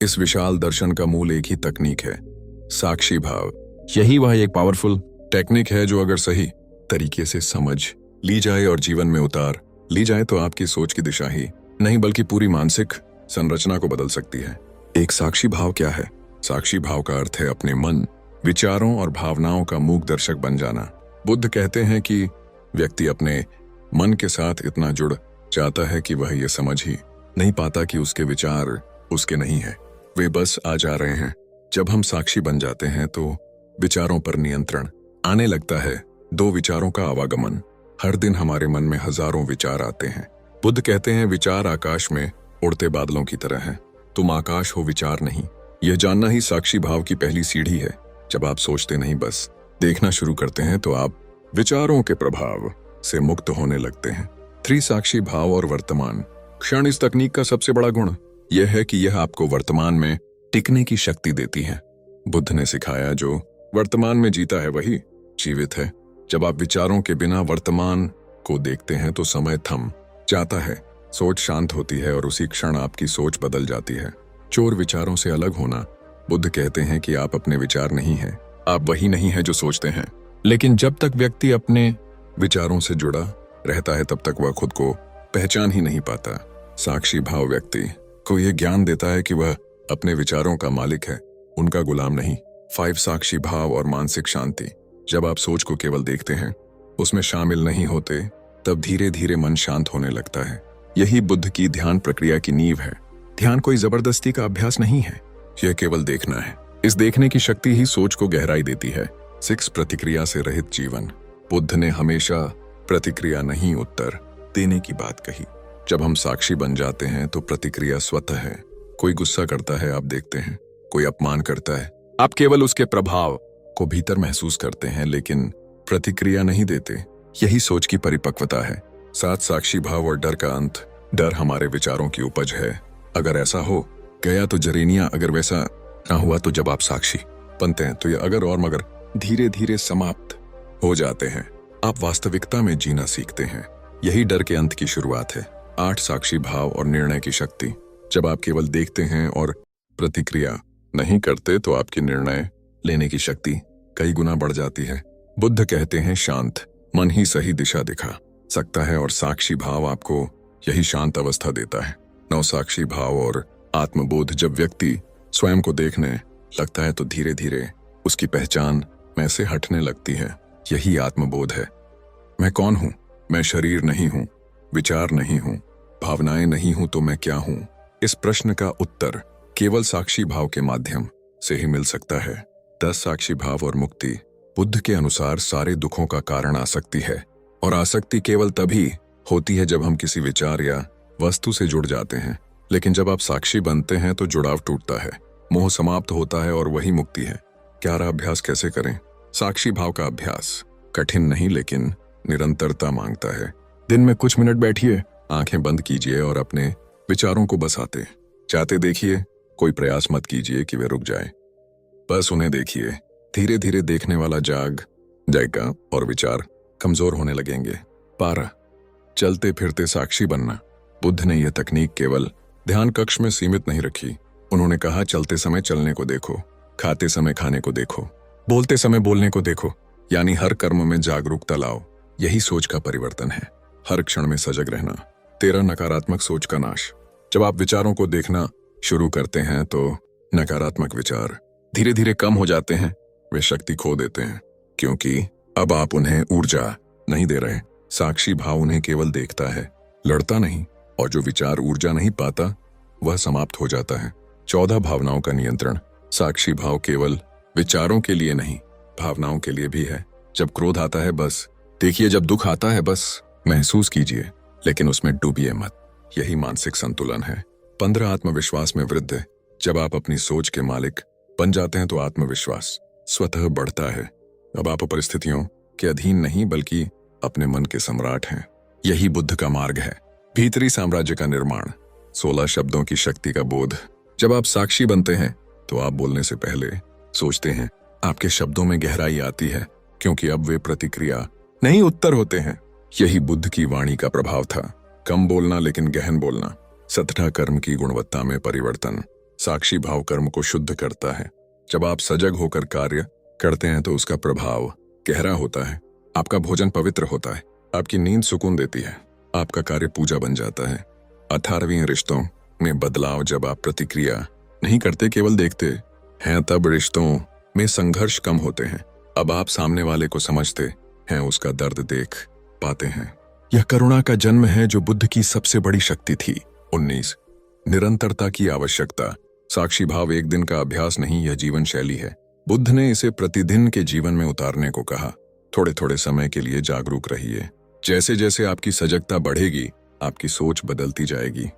इस विशाल दर्शन का मूल एक ही तकनीक है, साक्षी भाव। यही वह एक पावरफुल टेक्निक है जो अगर सही तरीके से समझ ली जाए और जीवन में उतार ली जाए तो आपकी सोच की दिशा ही नहीं बल्कि पूरी मानसिक संरचना को बदल सकती है। एक साक्षी भाव क्या है? साक्षी भाव का अर्थ है अपने मन, विचारों और भावनाओं का मूक दर्शक बन जाना। बुद्ध कहते हैं कि व्यक्ति अपने मन के साथ इतना जुड़ जाता है कि वह यह समझ ही नहीं पाता कि उसके विचार उसके नहीं है, वे बस आ जा रहे हैं। जब हम साक्षी बन जाते हैं तो विचारों पर नियंत्रण आने लगता है। दो विचारों का आवागमन। हर दिन हमारे मन में हजारों विचार आते हैं। बुद्ध कहते हैं विचार आकाश में उड़ते बादलों की तरह हैं। तुम आकाश हो, विचार नहीं। यह जानना ही साक्षी भाव की पहली सीढ़ी है। जब आप सोचते नहीं बस देखना शुरू करते हैं तो आप विचारों के प्रभाव से मुक्त होने लगते हैं। 3 साक्षी भाव और वर्तमान क्षण। इस तकनीक का सबसे बड़ा गुण यह है कि यह आपको वर्तमान में टिकने की शक्ति देती है। बुद्ध ने सिखाया जो वर्तमान में जीता है वही जीवित है। जब आप विचारों के बिना वर्तमान को देखते हैं तो समय थम जाता है, सोच शांत होती है और उसी क्षण आपकी सोच बदल जाती है। चोर विचारों से अलग होना। बुद्ध कहते हैं कि आप अपने विचार नहीं हैं, आप वही नहीं है जो सोचते हैं। लेकिन जब तक व्यक्ति अपने विचारों से जुड़ा रहता है तब तक वह खुद को पहचान ही नहीं पाता। साक्षी भाव व्यक्ति को यह ज्ञान देता है कि वह अपने विचारों का मालिक है, उनका गुलाम नहीं। 5 साक्षी भाव और मानसिक शांति। जब आप सोच को केवल देखते हैं, उसमें शामिल नहीं होते, तब धीरे धीरे मन शांत होने लगता है। यही बुद्ध की ध्यान प्रक्रिया की नींव है। ध्यान कोई जबरदस्ती का अभ्यास नहीं है, यह केवल देखना है। इस देखने की शक्ति ही सोच को गहराई देती है। 6 प्रतिक्रिया से रहित जीवन। बुद्ध ने हमेशा प्रतिक्रिया नहीं उत्तर देने की बात कही। जब हम साक्षी बन जाते हैं तो प्रतिक्रिया स्वतः है। कोई गुस्सा करता है, आप देखते हैं। कोई अपमान करता है, आप केवल उसके प्रभाव को भीतर महसूस करते हैं लेकिन प्रतिक्रिया नहीं देते। यही सोच की परिपक्वता है। 7 साक्षी भाव और डर का अंत। डर हमारे विचारों की उपज है। अगर ऐसा हो गया तो जरेनिया, अगर वैसा ना हुआ तो जब आप साक्षी बनते हैं तो ये अगर और मगर धीरे धीरे समाप्त हो जाते हैं। आप वास्तविकता में जीना सीखते हैं। यही डर के अंत की शुरुआत है। 8 साक्षी भाव और निर्णय की शक्ति। जब आप केवल देखते हैं और प्रतिक्रिया नहीं करते तो आपकी निर्णय लेने की शक्ति कई गुना बढ़ जाती है। बुद्ध कहते हैं शांत मन ही सही दिशा दिखा सकता है और साक्षी भाव आपको यही शांत अवस्था देता है। 9 साक्षी भाव और आत्मबोध। जब व्यक्ति स्वयं को देखने लगता है तो धीरे धीरे उसकी पहचान मैं से हटने लगती है। यही आत्मबोध है। मैं कौन हूं? मैं शरीर नहीं हूं, विचार नहीं हूं, भावनाएं नहीं हूं, तो मैं क्या हूं? इस प्रश्न का उत्तर केवल साक्षी भाव के माध्यम से ही मिल सकता है। 10 साक्षी भाव और मुक्ति। बुद्ध के अनुसार सारे दुखों का कारण आसक्ति है और आसक्ति केवल तभी होती है जब हम किसी विचार या वस्तु से जुड़ जाते हैं। लेकिन जब आप साक्षी बनते हैं तो जुड़ाव टूटता है, मोह समाप्त होता है और वही मुक्ति है। क्या अभ्यास कैसे करें? साक्षी भाव का अभ्यास कठिन नहीं लेकिन निरंतरता मांगता है। दिन में कुछ मिनट बैठिए, आंखें बंद कीजिए और अपने विचारों को बस आते जाते देखिए। कोई प्रयास मत कीजिए कि वे रुक जाए, बस उन्हें देखिए। धीरे धीरे देखने वाला जाग जाएगा और विचार कमजोर होने लगेंगे। 12 चलते फिरते साक्षी बनना। बुद्ध ने यह तकनीक केवल ध्यान कक्ष में सीमित नहीं रखी। उन्होंने कहा चलते समय चलने को देखो, खाते समय खाने को देखो, बोलते समय बोलने को देखो, यानी हर कर्म में जागरूकता लाओ। यही सोच का परिवर्तन है। हर क्षण में सजग रहना। 13 नकारात्मक सोच का नाश। जब आप विचारों को देखना शुरू करते हैं तो नकारात्मक विचार धीरे धीरे कम हो जाते हैं। वे शक्ति खो देते हैं क्योंकि अब आप उन्हें ऊर्जा नहीं दे रहे। साक्षी भाव उन्हें केवल देखता है, लड़ता नहीं, और जो विचार ऊर्जा नहीं पाता वह समाप्त हो जाता है। 14 भावनाओं का नियंत्रण। साक्षी भाव केवल विचारों के लिए नहीं, भावनाओं के लिए भी है। जब क्रोध आता है बस देखिए, जब दुख आता है बस महसूस कीजिए, लेकिन उसमें डूबिए मत। यही मानसिक संतुलन है। 15 आत्मविश्वास में वृद्धि। जब आप अपनी सोच के मालिक बन जाते हैं तो आत्मविश्वास स्वतः बढ़ता है। अब आप परिस्थितियों के अधीन नहीं बल्कि अपने मन के सम्राट हैं। यही बुद्ध का मार्ग है। भीतरी साम्राज्य का निर्माण। 16 शब्दों की शक्ति का बोध। जब आप साक्षी बनते हैं तो आप बोलने से पहले सोचते हैं। आपके शब्दों में गहराई आती है क्योंकि अब वे प्रतिक्रिया नहीं उत्तर होते हैं। यही बुद्ध की वाणी का प्रभाव था। कम बोलना लेकिन गहन बोलना। 17 कर्म की गुणवत्ता में परिवर्तन। साक्षी भाव कर्म को शुद्ध करता है। जब आप सजग होकर कार्य करते हैं तो उसका प्रभाव गहरा होता है। आपका भोजन पवित्र होता है, आपकी नींद सुकून देती है, आपका कार्य पूजा बन जाता है। 18वें रिश्तों में बदलाव। जब आप प्रतिक्रिया नहीं करते, केवल देखते हैं, तब रिश्तों में संघर्ष कम होते हैं। अब आप सामने वाले को समझते हैं, उसका दर्द देख पाते हैं। यह करुणा का जन्म है जो बुद्ध की सबसे बड़ी शक्ति थी। 19 निरंतरता की आवश्यकता। साक्षी भाव एक दिन का अभ्यास नहीं, यह जीवन शैली है। बुद्ध ने इसे प्रतिदिन के जीवन में उतारने को कहा। थोड़े थोड़े समय के लिए जागरूक रहिए। जैसे जैसे आपकी सजगता बढ़ेगी, आपकी सोच बदलती जाएगी।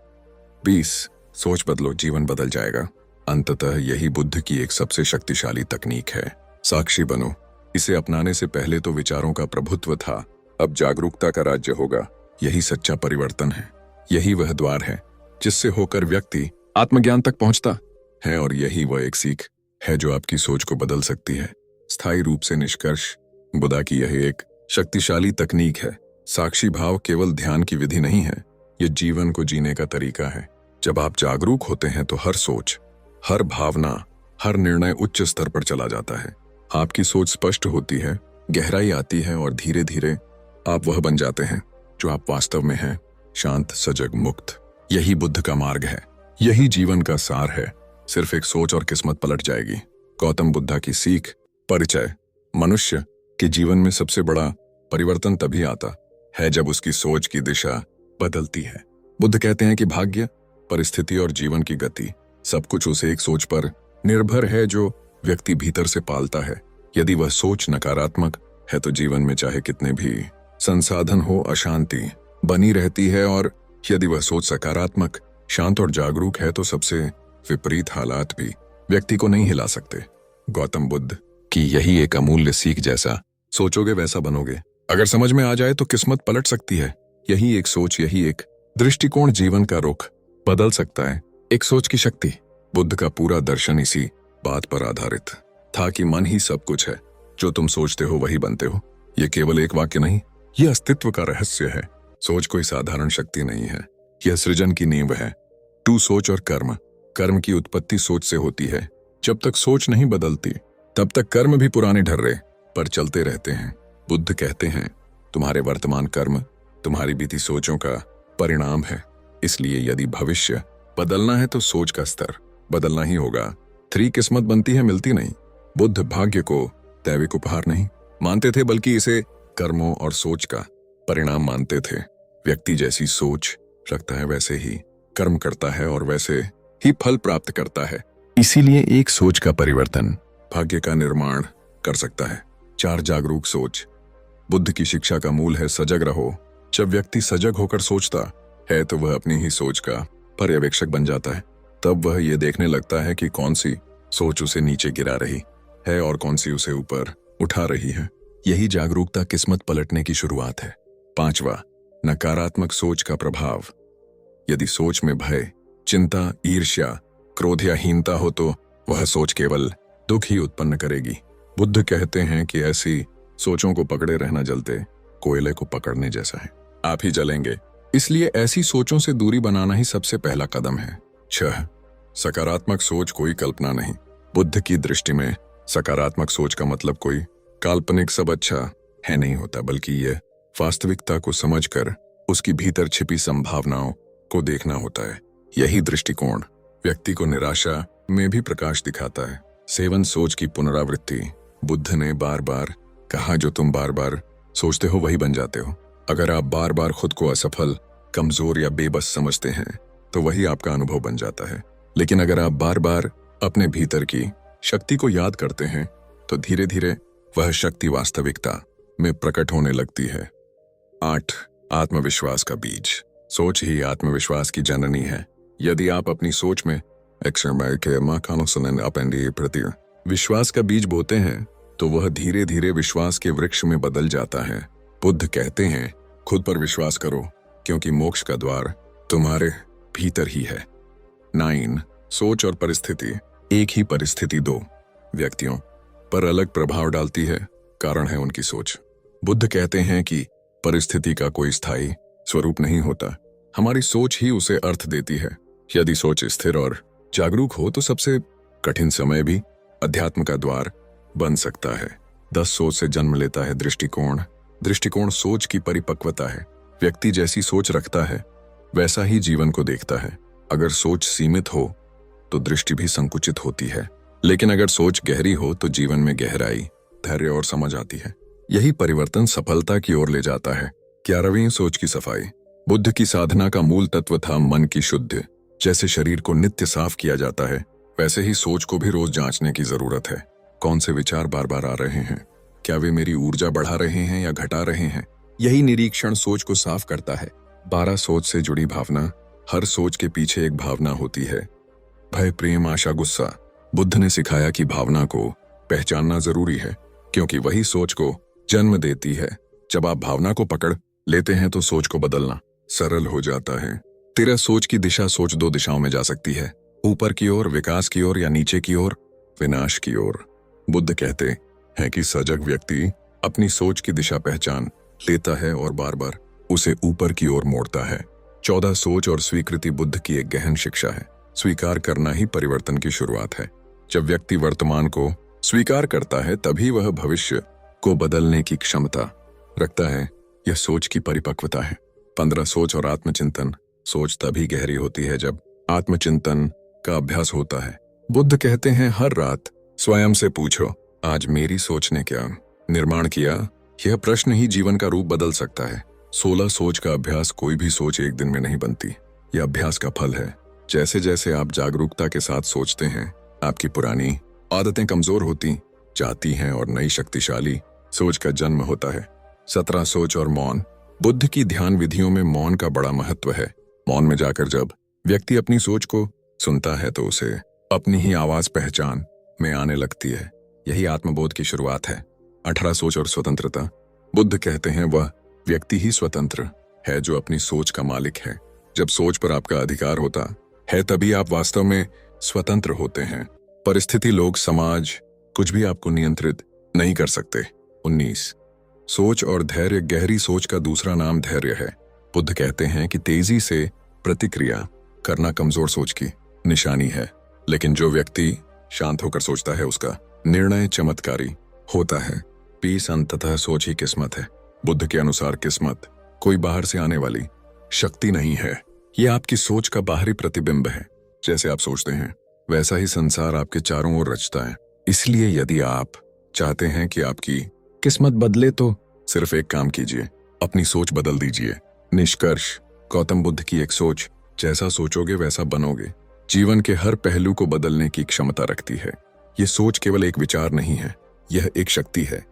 20 सोच बदलो, जीवन बदल जाएगा। अंततः यही बुद्ध की एक सबसे शक्तिशाली तकनीक है। साक्षी बनो। इसे अपनाने से पहले तो विचारों का प्रभुत्व था, अब जागरूकता का राज्य होगा। यही सच्चा परिवर्तन है। यही वह द्वार है जिससे होकर व्यक्ति आत्मज्ञान तक पहुंचता है, और यही वह एक सीख है जो आपकी सोच को बदल सकती है स्थायी रूप से। निष्कर्ष, बुद्ध की यह एक शक्तिशाली तकनीक है। साक्षी भाव केवल ध्यान की विधि नहीं है, यह जीवन को जीने का तरीका है। जब आप जागरूक होते हैं तो हर सोच, हर भावना, हर निर्णय उच्च स्तर पर चला जाता है। आपकी सोच स्पष्ट होती है, गहराई आती है, और धीरे धीरे आप वह बन जाते हैं जो आप वास्तव में हैं, शांत, सजग, मुक्त। यही बुद्ध का मार्ग है, यही जीवन का सार है। सिर्फ एक सोच और किस्मत पलट जाएगी। गौतम बुद्ध की सीख। परिचय। मनुष्य के जीवन में सबसे बड़ा परिवर्तन तभी आता है जब उसकी सोच की दिशा बदलती है। बुद्ध कहते हैं कि भाग्य, परिस्थिति और जीवन की गति सब कुछ उस एक सोच पर निर्भर है जो व्यक्ति भीतर से पालता है। यदि वह सोच नकारात्मक है तो जीवन में चाहे कितने भी संसाधन हो, अशांति बनी रहती है, और यदि वह सोच सकारात्मक, शांत और जागरूक है तो सबसे विपरीत हालात भी व्यक्ति को नहीं हिला सकते। गौतम बुद्ध की यही एक अमूल्य सीख। जैसा सोचोगे वैसा बनोगे। अगर समझ में आ जाए तो किस्मत पलट सकती है। यही एक सोच, यही एक दृष्टिकोण जीवन का रुख बदल सकता है। एक सोच की शक्ति। बुद्ध का पूरा दर्शन इसी बात पर आधारित था कि मन ही सब कुछ है, जो तुम सोचते हो वही बनते हो। यह केवल एक वाक्य नहीं, यह अस्तित्व का रहस्य है। सोच कोई साधारण शक्ति नहीं है, यह सृजन की नींव है। टू सोच और कर्म। कर्म की उत्पत्ति सोच से होती है। जब तक सोच नहीं बदलती तब तक कर्म भी पुराने ढर्रे पर चलते रहते हैं। बुद्ध कहते हैं, तुम्हारे वर्तमान कर्म तुम्हारी बीती सोचों का परिणाम है। इसलिए यदि भविष्य बदलना है तो सोच का स्तर बदलना ही होगा। 3 किस्मत बनती है, मिलती नहीं। बुद्ध भाग्य को दैविक उपहार नहीं मानते थे, बल्कि इसे कर्मों और सोच का परिणाम मानते थे। व्यक्ति जैसी सोच रखता है वैसे ही कर्म करता है और वैसे ही फल प्राप्त करता है। इसीलिए एक सोच का परिवर्तन भाग्य का निर्माण कर सकता है। 4 जागरूक सोच। बुद्ध की शिक्षा का मूल है सजग रहो। जब व्यक्ति सजग होकर सोचता है तो वह अपनी ही सोच का पर्यवेक्षक बन जाता है। तब वह ये देखने लगता है कि कौन सी सोच उसे नीचे गिरा रही है और कौन सी उसे ऊपर उठा रही है। यही जागरूकता किस्मत पलटने की शुरुआत है। 5वां, नकारात्मक सोच का प्रभाव। यदि सोच में भय, चिंता, ईर्ष्या, क्रोध या हीनता हो तो वह सोच केवल दुख ही उत्पन्न करेगी। बुद्ध कहते हैं कि ऐसी सोचों को पकड़े रहना जलते कोयले को पकड़ने जैसा है, आप ही जलेंगे। इसलिए ऐसी सोचों से दूरी बनाना ही सबसे पहला कदम है। 6 सकारात्मक सोच कोई कल्पना नहीं। बुद्ध की दृष्टि में सकारात्मक सोच का मतलब कोई काल्पनिक सब अच्छा है नहीं होता, बल्कि यह वास्तविकता को समझकर उसकी भीतर छिपी संभावनाओं को देखना होता है। यही दृष्टिकोण व्यक्ति को निराशा में भी प्रकाश दिखाता है। 7 सोच की पुनरावृत्ति। बुद्ध ने बार बार कहा, जो तुम बार बार सोचते हो वही बन जाते हो। अगर आप बार बार खुद को असफल, कमजोर या बेबस समझते हैं तो वही आपका अनुभव बन जाता है। लेकिन अगर आप बार बार अपने भीतर की शक्ति को याद करते हैं तो धीरे धीरे वह शक्ति वास्तविकता में प्रकट होने लगती है। 8 आत्मविश्वास का बीज। सोच ही आत्मविश्वास की जननी है। यदि आप अपनी सोच में प्रति विश्वास का बीज बोते हैं तो वह धीरे धीरे विश्वास के वृक्ष में बदल जाता है। बुद्ध कहते हैं, खुद पर विश्वास करो क्योंकि मोक्ष का द्वार तुम्हारे भीतर ही है। 9 सोच और परिस्थिति। एक ही परिस्थिति 2 व्यक्तियों पर अलग प्रभाव डालती है, कारण है उनकी सोच। बुद्ध कहते हैं कि परिस्थिति का कोई स्थायी स्वरूप नहीं होता, हमारी सोच ही उसे अर्थ देती है। यदि सोच स्थिर और जागरूक हो तो सबसे कठिन समय भी अध्यात्म का द्वार बन सकता है। 10 सोच से जन्म लेता है दृष्टिकोण। दृष्टिकोण सोच की परिपक्वता है। व्यक्ति जैसी सोच रखता है वैसा ही जीवन को देखता है। अगर सोच सीमित हो तो दृष्टि भी संकुचित होती है, लेकिन अगर सोच गहरी हो तो जीवन में गहराई, धैर्य और समझ आती है। यही परिवर्तन सफलता की ओर ले जाता है। 11वीं सोच की सफाई। बुद्ध की साधना का मूल तत्व था मन की शुद्धि। जैसे शरीर को नित्य साफ किया जाता है वैसे ही सोच को भी रोज जांचने की जरूरत है। कौन से विचार बार बार आ रहे हैं, क्या वे मेरी ऊर्जा बढ़ा रहे हैं या घटा रहे हैं? यही निरीक्षण सोच को साफ करता है। 12 सोच से जुड़ी भावना। हर सोच के पीछे एक भावना होती है, भय, प्रेम, आशा, गुस्सा। बुद्ध ने सिखाया कि भावना को पहचानना जरूरी है, क्योंकि वही सोच को जन्म देती है। जब आप भावना को पकड़ लेते हैं तो सोच को बदलना सरल हो जाता है। 13 सोच की दिशा। सोच 2 दिशाओं में जा सकती है, ऊपर की ओर विकास की ओर या नीचे की ओर विनाश की ओर। बुद्ध कहते हैं कि सजग व्यक्ति अपनी सोच की दिशा पहचान लेता है और बार बार उसे ऊपर की ओर मोड़ता है। 14 सोच और स्वीकृति बुद्ध की एक गहन शिक्षा है। स्वीकार करना ही परिवर्तन की शुरुआत है। जब व्यक्ति वर्तमान को स्वीकार करता है तभी वह भविष्य को बदलने की क्षमता रखता है। यह सोच की परिपक्वता है। 15 सोच और आत्मचिंतन। सोच तभी गहरी होती है जब आत्मचिंतन का अभ्यास होता है। बुद्ध कहते हैं हर रात स्वयं से पूछो, आज मेरी सोच ने क्या निर्माण किया? यह प्रश्न ही जीवन का रूप बदल सकता है। 16 सोच का अभ्यास। कोई भी सोच एक दिन में नहीं बनती, यह अभ्यास का फल है। जैसे जैसे आप जागरूकता के साथ सोचते हैं आपकी पुरानी आदतें कमजोर होती जाती हैं और नई शक्तिशाली सोच का जन्म होता है। 17 सोच और मौन। बुद्ध की ध्यान विधियों में मौन का बड़ा महत्व है। मौन में जाकर जब व्यक्ति अपनी सोच को सुनता है तो उसे अपनी ही आवाज पहचान में आने लगती है। यही आत्मबोध की शुरुआत है। 18 सोच और स्वतंत्रता। बुद्ध कहते हैं वह व्यक्ति ही स्वतंत्र है जो अपनी सोच का मालिक है। जब सोच पर आपका अधिकार होता है तभी आप वास्तव में स्वतंत्र होते हैं। परिस्थिति, लोग, समाज कुछ भी आपको नियंत्रित नहीं कर सकते। 19 सोच और धैर्य। गहरी सोच का दूसरा नाम धैर्य है। बुद्ध कहते हैं कि तेजी से प्रतिक्रिया करना कमजोर सोच की निशानी है, लेकिन जो व्यक्ति शांत होकर सोचता है उसका निर्णय चमत्कारी होता है। पीस अंततः सोच ही किस्मत है। बुद्ध के अनुसार किस्मत कोई बाहर से आने वाली शक्ति नहीं है, यह आपकी सोच का बाहरी प्रतिबिंब है। जैसे आप सोचते हैं वैसा ही संसार आपके चारों ओर रचता है। इसलिए यदि आप चाहते हैं कि आपकी किस्मत बदले तो सिर्फ एक काम कीजिए, अपनी सोच बदल दीजिए। निष्कर्ष। गौतम बुद्ध की एक सोच, जैसा सोचोगे वैसा बनोगे, जीवन के हर पहलू को बदलने की क्षमता रखती है। यह सोच केवल एक विचार नहीं है, यह एक शक्ति है।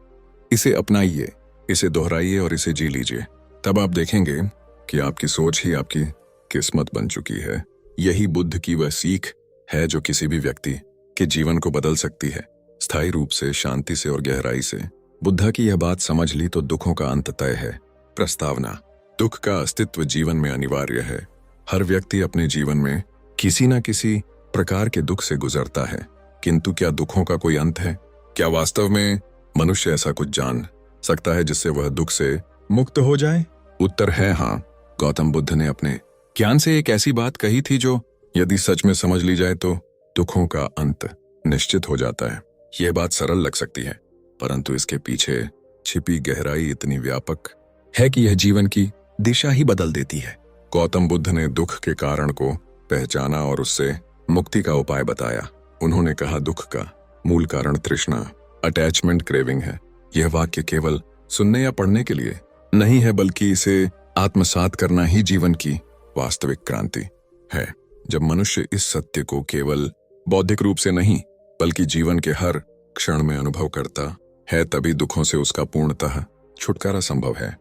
इसे अपनाइए, इसे दोहराइए और इसे जी लीजिए। तब आप देखेंगे कि आपकी सोच ही आपकी किस्मत बन चुकी है। यही बुद्ध की वह सीख है जो किसी भी व्यक्ति के जीवन को बदल सकती है, स्थायी रूप से, शांति से और गहराई से। बुद्धा की यह बात समझ ली तो दुखों का अंत तय है। प्रस्तावना। दुख का अस्तित्व जीवन में अनिवार्य है। हर व्यक्ति अपने जीवन में किसी न किसी प्रकार के दुख से गुजरता है, किंतु क्या दुखों का कोई अंत है? क्या वास्तव में मनुष्य ऐसा कुछ जान सकता है जिससे वह दुख से मुक्त हो जाए? उत्तर है हाँ। गौतम बुद्ध ने अपने ज्ञान से एक ऐसी बात कही थी जो यदि सच में समझ ली जाए तो दुखों का अंत निश्चित हो जाता है। यह बात सरल लग सकती है, परंतु इसके पीछे छिपी गहराई इतनी व्यापक है कि यह जीवन की दिशा ही बदल देती है। गौतम बुद्ध ने दुख के कारण को पहचाना और उससे मुक्ति का उपाय बताया। उन्होंने कहा दुख का मूल कारण तृष्णा, अटैचमेंट, क्रेविंग है। यह वाक्य केवल सुनने या पढ़ने के लिए नहीं है, बल्कि इसे आत्मसात करना ही जीवन की वास्तविक क्रांति है। जब मनुष्य इस सत्य को केवल बौद्धिक रूप से नहीं बल्कि जीवन के हर क्षण में अनुभव करता है तभी दुखों से उसका पूर्णतः छुटकारा संभव है।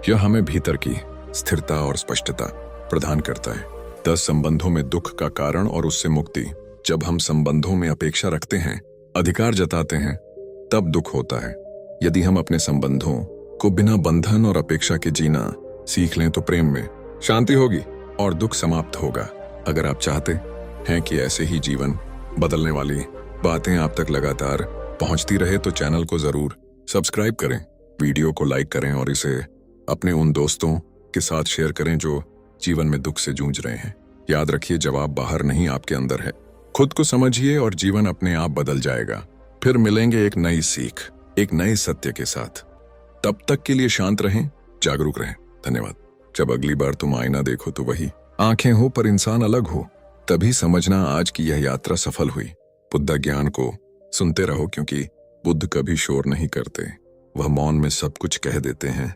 यह हमें भीतर की स्थिरता और स्पष्टता प्रदान करता है। 10 संबंधों में दुख का कारण और उससे मुक्ति। जब हम संबंधों में अपेक्षा रखते हैं, अधिकार जताते हैं, तब दुख होता है। यदि हम अपने संबंधों को बिना बंधन और अपेक्षा के जीना सीख लें तो प्रेम में शांति होगी और दुख समाप्त होगा। अगर आप चाहते हैं कि ऐसे ही जीवन बदलने वाली बातें आप तक लगातार पहुंचती रहे तो चैनल को जरूर सब्सक्राइब करें, वीडियो को लाइक करें और इसे अपने उन दोस्तों के साथ शेयर करें जो जीवन में दुख से जूझ रहे हैं। याद रखिए, जवाब बाहर नहीं आपके अंदर है। खुद को समझिए और जीवन अपने आप बदल जाएगा। फिर मिलेंगे एक नई सीख, एक नए सत्य के साथ। तब तक के लिए शांत रहें, जागरूक रहें। धन्यवाद। जब अगली बार तुम आईना देखो तो वही आंखें हो पर इंसान अलग हो, तभी समझना आज की यह यात्रा सफल हुई। बुद्ध ज्ञान को सुनते रहो, क्योंकि बुद्ध कभी शोर नहीं करते, वह मौन में सब कुछ कह देते हैं।